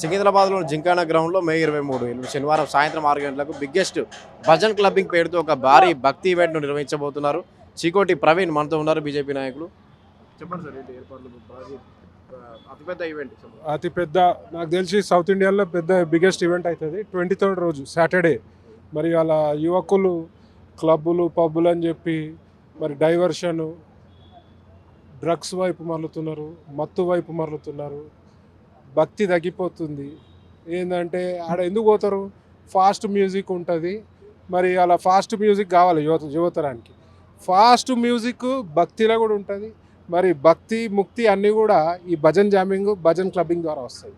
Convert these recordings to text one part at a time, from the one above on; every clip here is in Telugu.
సికింద్రాబాద్లోని జింకానా గ్రౌండ్లో మే 23 శనివారం సాయంత్రం 6 గంటలకు బిగ్గెస్ట్ భజన్ క్లబ్బింగ్ పేరుతో ఒక భారీ భక్తి ఈవెంట్ను నిర్వహించబోతున్నారు. చీకోటి ప్రవీణ్ మనతో ఉన్నారు, బీజేపీ నాయకులు. చెప్పండి సార్, ఏంటి ఏర్పాట్లు? అతిపెద్ద ఈవెంట్, అతిపెద్ద నాకు తెలిసి సౌత్ ఇండియాలో పెద్ద బిగ్గెస్ట్ ఈవెంట్ అవుతుంది 23rd రోజు సాటర్డే. మరి అలా యువకులు క్లబ్బులు పబ్బులు అని చెప్పి మరి డైవర్షను, డ్రగ్స్ వైపు మరలుతున్నారు, మత్తు వైపు మరలుతున్నారు, భక్తి తగ్గిపోతుంది. ఏంటంటే ఆడ ఎందుకు పోతారు? ఫాస్ట్ మ్యూజిక్ ఉంటుంది, మరి అలా ఫాస్ట్ మ్యూజిక్ కావాలి యువతరానికి. ఫాస్ట్ మ్యూజిక్ భక్తిలో కూడా ఉంటుంది. మరి భక్తి ముక్తి అన్నీ కూడా ఈ భజన్ జామింగ్ భజన్ క్లబ్బింగ్ ద్వారా వస్తాయి.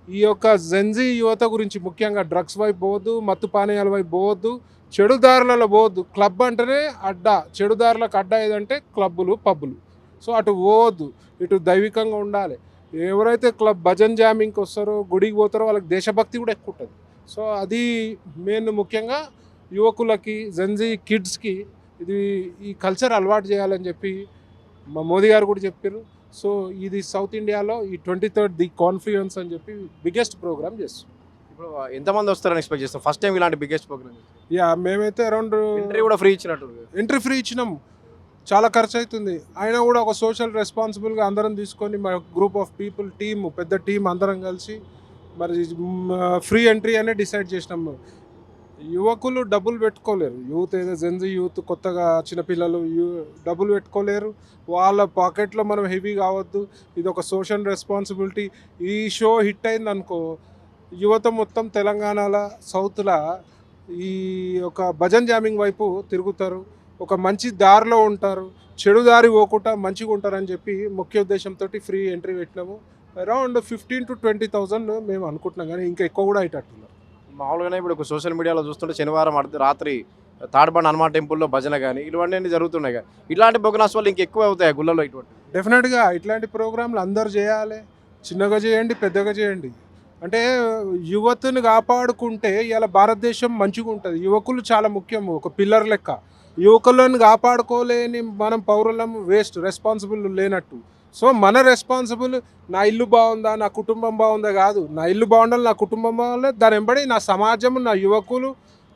ఈ యొక్క జెన్జీ యువత గురించి ముఖ్యంగా డ్రగ్స్ వైపు పోవద్దు, మత్తు పానీయాల వైపు పోవద్దు, చెడు దారులలో పోవద్దు. క్లబ్ అంటేనే అడ్డా, చెడు దారులకు అడ్డా ఏదంటే క్లబ్బులు పబ్బులు. సో అటు పోవద్దు, ఇటు దైవికంగా ఉండాలి. ఎవరైతే క్లబ్ భజన్ జామింగ్కి వస్తారో, గుడికి పోతారో వాళ్ళకి దేశభక్తి కూడా ఎక్కువ ఉంటుంది. సో అది మెయిన్ ముఖ్యంగా యువకులకి, జెన్జీ కిడ్స్కి ఇది ఈ కల్చర్ అలవాటు చేయాలని చెప్పి మా మోదీ గారు కూడా చెప్పారు. సో ఇది సౌత్ ఇండియాలో ఈ 23rd ది కాన్ఫ్లుయెన్స్ అని చెప్పి బిగ్గెస్ట్ ప్రోగ్రామ్ చేస్తాం. ఇప్పుడు ఎంతమంది వస్తారని ఎక్స్పెక్ట్ చేస్తాం? ఫస్ట్ టైం ఇలాంటి బిగ్గెస్ట్ ప్రోగ్రామ్. యా, మేమైతే అరౌండ్ ఎంట్రీ కూడా ఫ్రీ ఇచ్చినట్టు. ఎంట్రీ ఫ్రీ ఇచ్చినాం. చాలా ఖర్చు అవుతుంది, అయినా కూడా ఒక సోషల్ రెస్పాన్సిబుల్గా అందరం తీసుకొని మా గ్రూప్ ఆఫ్ పీపుల్ టీమ్, పెద్ద టీం అందరం కలిసి మరి ఫ్రీ ఎంట్రీ అనే డిసైడ్ చేసినాము. యువకులు డబ్బులు పెట్టుకోలేరు, యూత్ ఏదో జెన్జీ యూత్ కొత్తగా చిన్నపిల్లలు డబ్బులు పెట్టుకోలేరు. వాళ్ళ పాకెట్లో మనం హెవీ కావద్దు. ఇది ఒక సోషల్ రెస్పాన్సిబిలిటీ. ఈ షో హిట్ అయింది అనుకో, యువత మొత్తం తెలంగాణలో సౌత్లో ఈ ఒక భజన్ జామింగ్ వైపు తిరుగుతారు, ఒక మంచి దారిలో ఉంటారు, చెడు దారి పోకుండా మంచిగా ఉంటారని చెప్పి ముఖ్య ఉద్దేశంతో ఫ్రీ ఎంట్రీ పెట్టినాము. అరౌండ్ 15,000 to 20,000 మేము అనుకుంటున్నాం, కానీ ఇంకా ఎక్కువ కూడా అయ్యేటట్టున్నారు. మామూలుగానే ఇప్పుడు ఒక సోషల్ మీడియాలో చూస్తుంటే శనివారం రాత్రి తాడ్బండ్ హనుమాన్ టెంపుల్లో భజన కానీ ఇవన్నీ జరుగుతున్నాయి. కానీ ఇలాంటి ప్రోగ్రామ్స్ వల్ల ఇంకెక్కువ అవుతాయి గుళ్ళలో ఇటువంటి. డెఫినెట్గా ఇట్లాంటి ప్రోగ్రాంలు అందరు చేయాలి. చిన్నగా చేయండి, పెద్దగా చేయండి. అంటే యువతను కాపాడుకుంటే ఇలా భారతదేశం మంచిగా ఉంటుంది. యువకులు చాలా ముఖ్యం, ఒక పిల్లర్ లెక్క. యువకులను కాపాడుకోలేని మనం పౌరులం వేస్ట్, రెస్పాన్సిబుల్ లేనట్టు. సో మన రెస్పాన్సిబుల్, నా ఇల్లు బాగుందా, నా కుటుంబం బాగుందా కాదు. నా ఇల్లు బాగుండాలి, నా కుటుంబం బాగుండాలి, దాని వెంబడి నా సమాజం, నా యువకులు,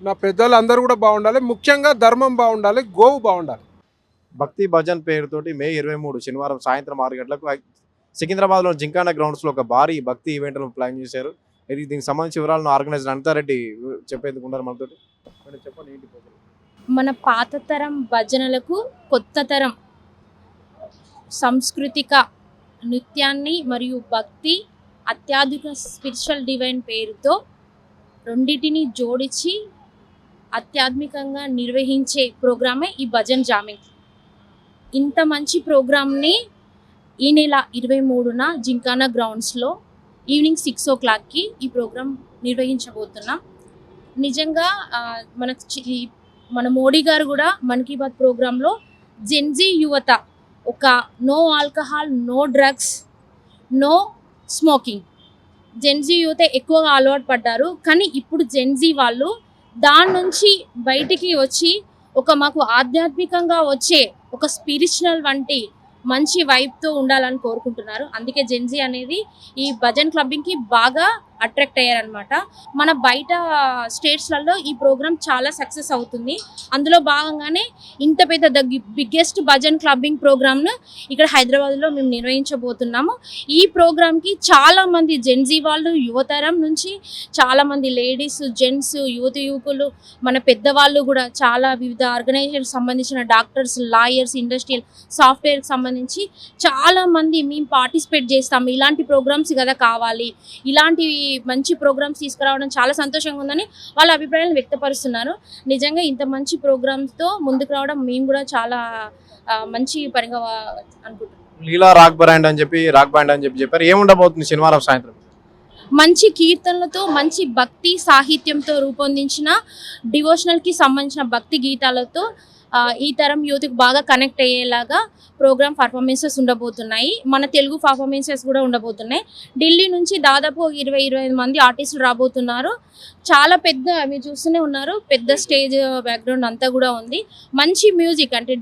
నా పెద్దలు అందరూ కూడా బాగుండాలి. ముఖ్యంగా ధర్మం బాగుండాలి, గోవు బాగుండాలి. భక్తి భజన్ పేరుతోటి మే 23 శనివారం సాయంత్రం 6 గంటలకు సికింద్రాబాద్లో జింకానా గ్రౌండ్స్లో ఒక భారీ భక్తి ఈవెంట్ను ప్లాన్ చేశారు. దీనికి సంబంధించి వివరాలను ఆర్గనైజర్ అనితారెడ్డి చెప్పేందుకు ఉన్నారు మనతోటి. చెప్పండి, ఏంటి ప్రోగ్రామ్? మన పాత తరం భజనలకు కొత్త తరం సాంస్కృతిక నృత్యాన్ని మరియు భక్తి అత్యాధునిక స్పిరిచువల్ డివైన్ పేరుతో రెండింటిని జోడించి అత్యాధునికంగా నిర్వహించే ప్రోగ్రామే ఈ భజన్ జామింగ్. ఇంత మంచి ప్రోగ్రామ్ని ఈ నెల 23న జింకానా గ్రౌండ్స్లో ఈవినింగ్ 6 o'clockకి ఈ ప్రోగ్రాం నిర్వహించబోతున్నాం. నిజంగా మన మోడీ గారు కూడా మన్ కీ బాత్ ప్రోగ్రాంలో జెన్జీ యువత ఒక no alcohol, no drugs, no smoking, Gen Z యువత ఎక్కువగా అలవాటు పడ్డారు. కానీ ఇప్పుడు జెన్జీ వాళ్ళు దాని నుంచి బయటికి వచ్చి మాకు ఆధ్యాత్మికంగా వచ్చే ఒక స్పిరిచువల్ వంటి మంచి వైబ్తో ఉండాలని కోరుకుంటున్నారు. అందుకే జెన్జీ అనేది ఈ భజన్ క్లబ్బింగ్కి బాగా అట్రాక్ట్ అయ్యారనమాట. మన బయట స్టేట్స్లలో ఈ ప్రోగ్రామ్ చాలా సక్సెస్ అవుతుంది. అందులో భాగంగానే ఇంత పెద్ద బిగ్గెస్ట్ భజన్ క్లబ్బింగ్ ప్రోగ్రామ్ను ఇక్కడ హైదరాబాద్లో మేము నిర్వహించబోతున్నాము. ఈ ప్రోగ్రామ్కి చాలామంది జెన్జీ వాళ్ళు, యువతరం నుంచి చాలామంది లేడీస్, జెంట్స్, యువకులు, మన పెద్దవాళ్ళు కూడా చాలా వివిధ ఆర్గనైజేషన్కి సంబంధించిన డాక్టర్స్, లాయర్స్, ఇండస్ట్రియల్, సాఫ్ట్వేర్కి సంబంధించి చాలామంది మేము పార్టిసిపేట్ చేస్తాము. ఇలాంటి ప్రోగ్రామ్స్ కదా కావాలి, ఇలాంటి మంచి ప్రోగ్రామ్స్ తీసుకురావడం చాలా సంతోషంగా ఉందని వాళ్ళ అభిప్రాయాలను వ్యక్తపరుస్తున్నారు. నిజంగా ఇంత మంచి ప్రోగ్రామ్స్తో ముందుకు రావడం మేము కూడా చాలా మంచి పనిగా అనుకుంటున్నాం. లీలా రాక్ బ్యాండ్ అని చెప్పి చెప్పారు. ఏముండబోతుంది శనివారం సాయంత్రం? మంచి కీర్తనలతో, మంచి భక్తి సాహిత్యంతో రూపొందించిన డివోషనల్కి సంబంధించిన భక్తి గీతాలతో ఈ తరం యూత్కి బాగా కనెక్ట్ అయ్యేలాగా ప్రోగ్రామ్ పర్ఫార్మెన్సెస్ ఉండబోతున్నాయి. మన తెలుగు పర్ఫార్మెన్సెస్ కూడా ఉండబోతున్నాయి. ఢిల్లీ నుంచి దాదాపు 20-25 మంది ఆర్టిస్టులు రాబోతున్నారు. చాలా పెద్ద, మీరు చూస్తూనే ఉన్నారు, పెద్ద స్టేజ్ బ్యాక్గ్రౌండ్ అంతా కూడా ఉంది. మంచి మ్యూజిక్ అంటే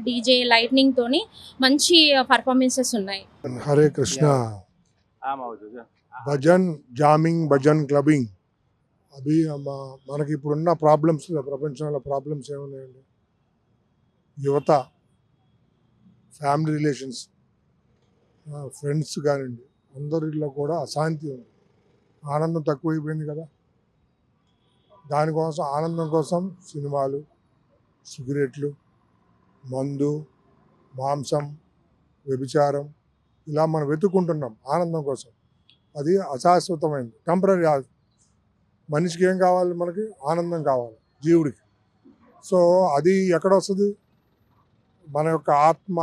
డీజే లైట్నింగ్ తోని మంచి పర్ఫార్మెన్సెస్ ఉన్నాయి. हरे कृष्णा। భజన్ జామింగ్ భజన్ క్లబ్బింగ్ అవి మనకి ఇప్పుడున్న ప్రాబ్లమ్స్ ప్రపంచంలో ప్రాబ్లమ్స్ ఏమున్నాయండి? యువత, ఫ్యామిలీ రిలేషన్స్, ఫ్రెండ్స్ కానివ్వండి, అందరిలో కూడా అశాంతి ఉంది. ఆనందం తక్కువైపోయింది కదా. దానికోసం ఆనందం కోసం సినిమాలు, సిగరెట్లు, మందు, మాంసం, వ్యభిచారం ఇలా మనం వెతుక్కుంటున్నాం ఆనందం కోసం. అది అశాశ్వతమైంది, టెంపరీ. మనిషికి ఏం కావాలి? మనకి ఆనందం కావాలి, జీవుడికి. సో అది ఎక్కడ వస్తుంది? మన యొక్క ఆత్మ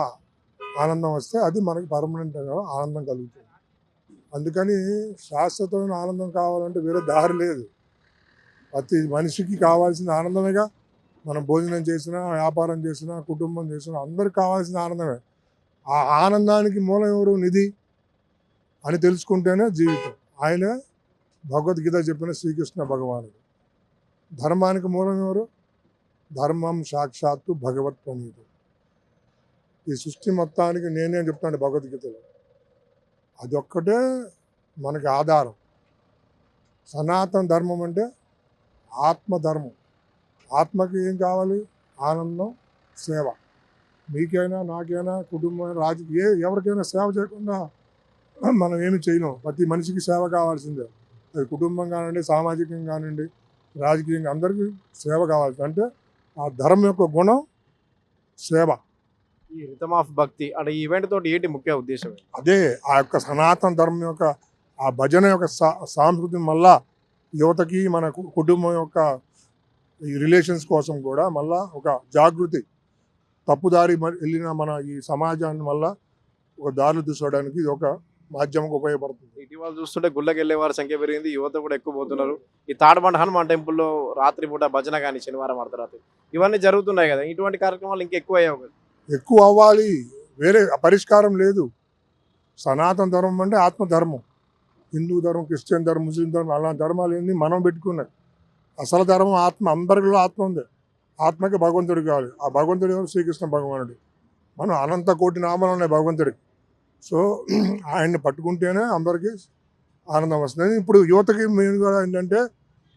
ఆనందం వస్తే అది మనకి పర్మనెంట్గా ఆనందం కలుగుతుంది. అందుకని శాశ్వతమైన ఆనందం కావాలంటే వేరే దారి లేదు. ప్రతి మనిషికి కావాల్సిన ఆనందమేగా. మనం భోజనం చేసినా, వ్యాపారం చేసినా, కుటుంబం చేసినా అందరికి కావాల్సిన ఆనందమే. ఆ ఆనందానికి మూలం ఎవరు? నిధి అని తెలుసుకుంటేనే జీవితం. ఆయన భగవద్గీత చెప్పిన శ్రీకృష్ణ భగవానుడు. ధర్మానికి మూలం ఎవరు? ధర్మం సాక్షాత్తు భగవత్ ప్రణీతం. ఈ సృష్టి మొత్తానికి నేనే చెప్తాను భగవద్గీతలో. అదొక్కటే మనకి ఆధారం. సనాతన ధర్మం అంటే ఆత్మధర్మం. ఆత్మకి ఏం కావాలి? ఆనందం, సేవ. మీకైనా, నాకైనా, కుటుంబం, రాజకీయ ఎవరికైనా సేవ చేయకుండా మనం ఏమి చేయలేం. ప్రతి మనిషికి సేవ కావాల్సిందే. అది కుటుంబం కానివ్వండి, సామాజికంగా కానివ్వండి, రాజకీయంగా అందరికీ సేవ కావాల్సి. అంటే ఆ ధర్మం యొక్క గుణం సేవ. ఈ రిథమ్ ఆఫ్ భక్తి అంటే ఈ ఈవెంట్ తోటి ఏంటి ముఖ్య ఉద్దేశం? అదే ఆ యొక్క సనాతన ధర్మం యొక్క ఆ భజన యొక్క సాంస్కృతి మళ్ళా యువతకి, మన కుటుంబం యొక్క ఈ రిలేషన్స్ కోసం కూడా మళ్ళా ఒక జాగృతి. తప్పుదారి వెళ్ళిన మన ఈ సమాజాన్ని మళ్ళా ఒక దారులు తీసుకోవడానికి ఇది ఒక మాధ్యమంగా ఉపయోగపడుతుంది. ఇటీవల చూస్తుంటే గుళ్ళకి వెళ్ళే వారి సంఖ్య పెరిగింది, యువత కూడా ఎక్కువ పోతున్నారు. ఈ తాడబండ హనుమాన్ టెంపుల్లో రాత్రి పూట భజన కానీ శనివారం అర్ధరాత్రి ఇవన్నీ జరుగుతున్నాయి కదా. ఇటువంటి కార్యక్రమాలు ఇంకా ఎక్కువ అయ్యావు కదా. ఎక్కువ అవ్వాలి, వేరే పరిష్కారం లేదు. సనాతన ధర్మం అంటే ఆత్మధర్మం. హిందూ ధర్మం, క్రిస్టియన్ ధర్మం, ముస్లిం ధర్మం అలా ధర్మాలు ఏంది మనం పెట్టుకున్నాయి. అసలు ధర్మం ఆత్మ. అందరిలో ఆత్మ ఉంది. ఆత్మకి భగవంతుడు కావాలి. ఆ భగవంతుడు ఎవరు? శ్రీకృష్ణ భగవానుడు. మనం అనంత కోటి నామాలు ఉన్నాయి భగవంతుడికి. సో ఆయన్ని పట్టుకుంటేనే అందరికీ ఆనందం వస్తుంది. ఇప్పుడు యువతకి మెయిన్ కూడా ఏంటంటే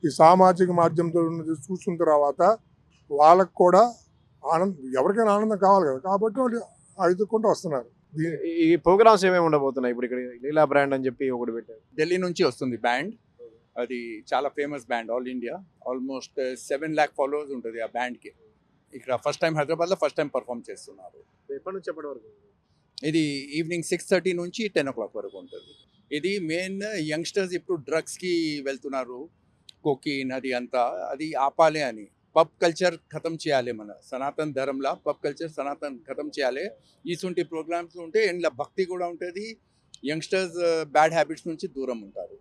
ఈ సామాజిక మాధ్యమంతో చూసిన తర్వాత వాళ్ళకు కూడా ఎవరికైనా ఆనందం కావాలి కదా. కాబట్టి వాళ్ళు ఎదుర్కొంటూ వస్తున్నారు. ఈ ప్రోగ్రామ్స్ ఏమేమి ఉండబోతున్నాయి? ఇప్పుడు ఇక్కడ లీలా బ్రాండ్ అని చెప్పి ఒకటి పెట్టారు. ఢిల్లీ నుంచి వస్తుంది బ్యాండ్. అది చాలా famous band all India. Almost 7 lakh followers ఉంటుంది ఆ బ్యాండ్కి. ఇక్కడ ఫస్ట్ టైం హైదరాబాద్లో ఫస్ట్ టైం పర్ఫామ్ చేస్తున్నారు. ఎప్పటి నుంచి ఎప్పటి వరకు? ఇది ఈవినింగ్ 6:30 నుంచి 10 o'clock వరకు ఉంటుంది. ఇది మెయిన్ యంగ్స్టర్స్ ఇప్పుడు డ్రగ్స్కి వెళ్తున్నారు, కోకీన్ అది అంతా. అది ఆపాలి అని పబ్ కల్చర్ ఖతం చేయాలి. మన సనాతన ధర్మంలో పబ్ కల్చర్ సనాతన్ ఖతం చేయాలి. ఈసుంటి ప్రోగ్రామ్స్ ఉంటే ఇంట్లో భక్తి కూడా ఉంటుంది. యంగ్స్టర్స్ బ్యాడ్ హ్యాబిట్స్ నుంచి దూరం ఉంటారు.